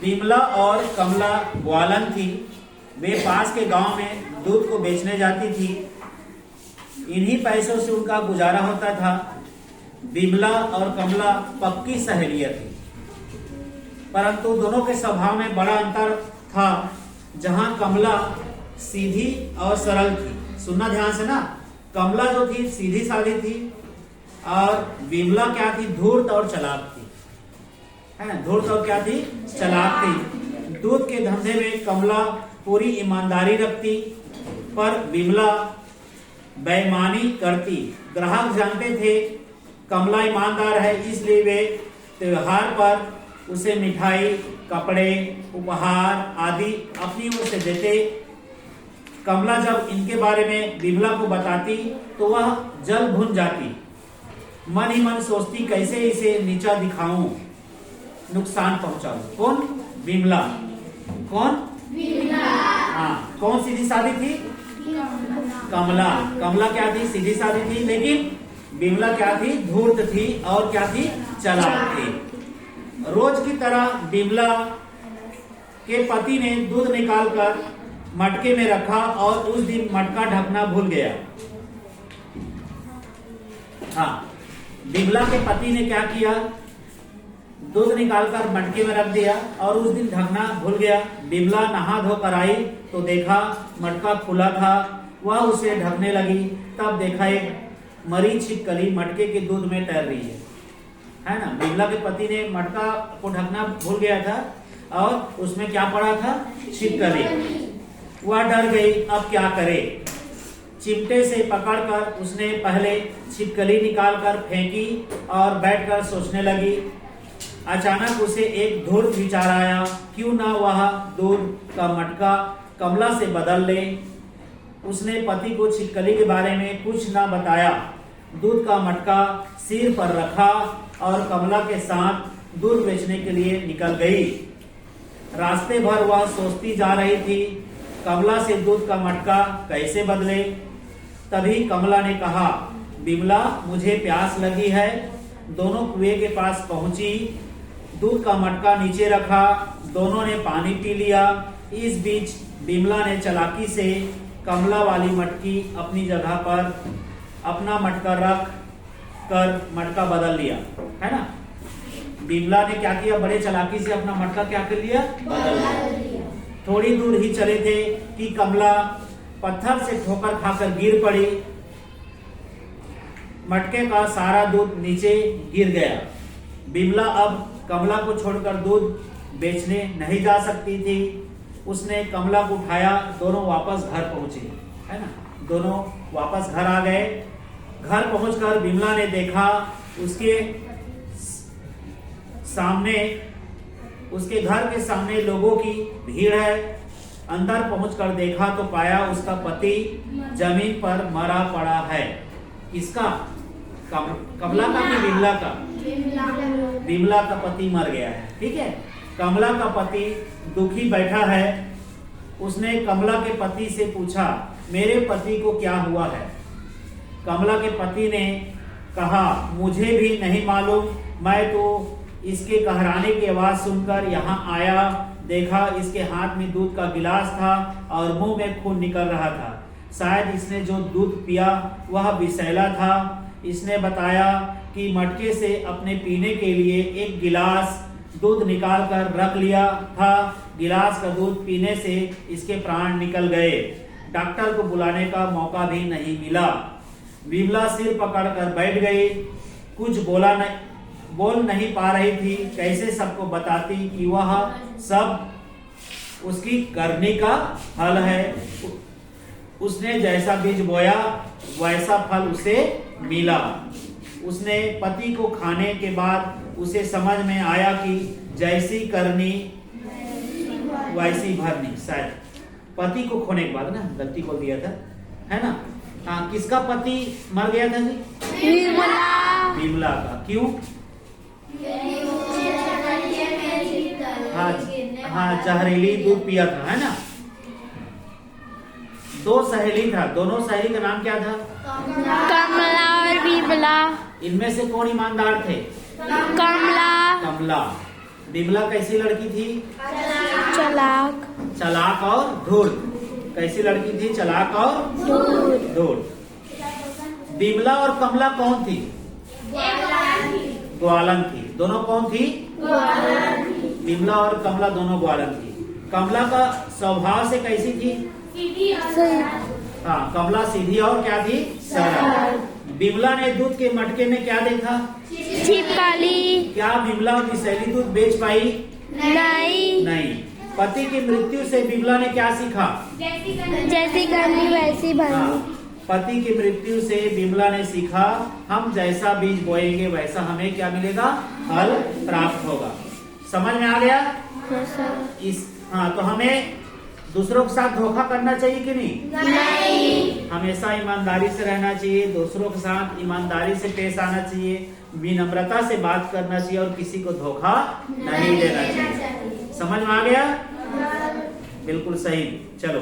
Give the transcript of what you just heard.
बिमला और कमला ग्वालन थी। वे पास के गांव में दूध को बेचने जाती थी। इन्हीं पैसों से उनका गुजारा होता था। बिमला और कमला पक्की सहेलियां थी, परंतु दोनों के स्वभाव में बड़ा अंतर था। जहां कमला सीधी और सरल थी, सुनना ध्यान से ना, कमला जो थी सीधी सादी थी और बिमला क्या थी, धूर्त और चालाक थी। है धूर्त और क्या थी, चालाक थी। दूध के धंधे में कमला पूरी ईमानदारी रखती, पर बिमला बेईमानी करती। ग्राहक जानते थे कमला ईमानदार है, इसलिए वे त्योहार पर उसे मिठाई, कपड़े, उपहार आदि अपनी ओर से देते। कमला जब इनके बारे में बिमला को बताती तो वह जल भुन जाती। मन ही मन सोचती कैसे इसे नीचा दिखाऊं, नुकसान पहुंचाऊं। कौन? बिमला। कौन? बिमला। हाँ, कौन सीधी सादी थी? कमला। कमला क्या थी? सीधी सादी थी, लेकिन बिमला क्या थी? धूर्त थी और क्या थी? चालाक थी। रोज की तरह बिमला के पति ने दूध निकालकर मटके में रखा और उस दिन मटका ढकना भूल गया। हाँ, बिमला के पति ने क्या किया? दूध निकालकर मटके में रख दिया और उस दिन ढकना भूल गया। बिमला नहा धोकर आई तो देखा मटका खुला था। वह उसे ढकने लगी, तब देखा एक मरी छिपकली मटके के दूध में तैर रही है ना। बिमला के पति ने मटका को ढकना भूल गया था और उसमें क्या पड़ा था? छिपकली। वह डर गई, अब क्या करे। चिमटे से पकड़कर उसने पहले छिपकली निकालकर फेंकी और बैठकर सोचने लगी। अचानक उसे एक धूर्त विचार आया, क्यों ना वह दूध का मटका कमला से बदल ले। उसने पति को छिपकली के बारे में कुछ ना बताया। दूध का मटका सिर पर रखा और कमला के साथ दूध बेचने के लिए निकल गई। रास्ते भर वह सोचती जा रही थी कमला से दूध का मटका कैसे बदले। तभी कमला ने कहा, बिमला मुझे प्यास लगी है। दोनों कुएं के पास पहुंची, दूध का मटका नीचे रखा, दोनों ने पानी पी लिया। इस बीच बिमला ने चालाकी से कमला वाली मटकी अपनी जगह पर अपना मटका रख कर मटका बदल लिया, है ना। बिमला ने क्या किया? बड़े चालाकी से अपना मटका क्या कर लिया? बदल लिया। थोड़ी दूर ही चले थे कि कमला पत्थर से ठोकर खाकर गिर पड़ी। मटके का सारा दूध नीचे गिर गया। बिमला अब कमला को छोड़कर दूध बेचने नहीं जा सकती थी। उसने कमला को उठाया, दोनों वापस घर पहुंचे, है ना। दोनों वापस घर आ गए। घर पहुंचकर बिमला ने देखा उसके सामने, उसके घर के सामने लोगों की भीड़ है। अंदर पहुंचकर देखा तो पाया उसका पति जमीन पर मरा पड़ा है। किसका? कमला का कि बिमला का? बिमला का पति मर गया है, ठीक है। कमला का पति दुखी बैठा है। उसने कमला के पति से पूछा, मेरे पति को क्या हुआ है? कमला के पति ने कहा, मुझे भी नहीं मालूम, मैं तो इसके कहराने की आवाज सुनकर यहाँ आया। देखा इसके हाथ में दूध का गिलास था और मुंह में खून निकल रहा था। शायद इसने जो दूध पिया वह विषैला था। इसने बताया कि मटके से अपने पीने के लिए एक गिलास दूध निकाल कर रख लिया था। गिलास का दूध पीने से इसके प्राण निकल गए। डॉक्टर को बुलाने का मौका भी नहीं मिला। बिमला सिर पकड़कर बैठ गई, कुछ बोल नहीं पा रही थी। कैसे सबको बताती कि वह सब उसकी करनी का फल है। उसने जैसा बीज बोया वैसा फल उसे मिला। उसने पति को खाने के बाद उसे समझ में आया कि जैसी करनी वैसी भरनी। शायद पति को खोने के बाद ना, गलती बोल दिया था, है ना। हाँ, किसका पति मर गया था जी? बिमला का। क्यों? हाँ, जहरीली दूध पिया था, है ना। दो सहेली था, दोनों सहेली का नाम क्या था? कमला और बिमला। इनमें से कौन ईमानदार थे? कमला। कमला। बिमला कैसी लड़की थी? चालाक चालाक और धूर्त। कैसी लड़की थी? चालाक और धूर्त। बिमला और कमला कौन थी? ग्वालन थी। दोनों कौन थी? बिमला और कमला दोनों ग्वालन थी। कमला का स्वभाव से कैसी थी? हाँ, कमला सीधी और क्या थी? सरल। बिमला ने दूध के मटके में क्या देखा? छिपकली। क्या बिमला विषैली दूध बेच पाई? नहीं। पति की मृत्यु से बिमला ने क्या सीखा? जैसी करनी वैसी भरनी। हाँ, पति की मृत्यु से बिमला ने सीखा हम जैसा बीज बोएंगे वैसा हमें क्या मिलेगा? फल प्राप्त होगा। समझ में आ गया? हाँ, तो हमें दूसरों के साथ धोखा करना चाहिए कि नहीं? हमेशा ईमानदारी से रहना चाहिए, दूसरों के साथ ईमानदारी से पेश आना चाहिए, विनम्रता से बात करना चाहिए और किसी को धोखा नहीं देना चाहिए। समझ में आ गया? बिल्कुल सही। चलो।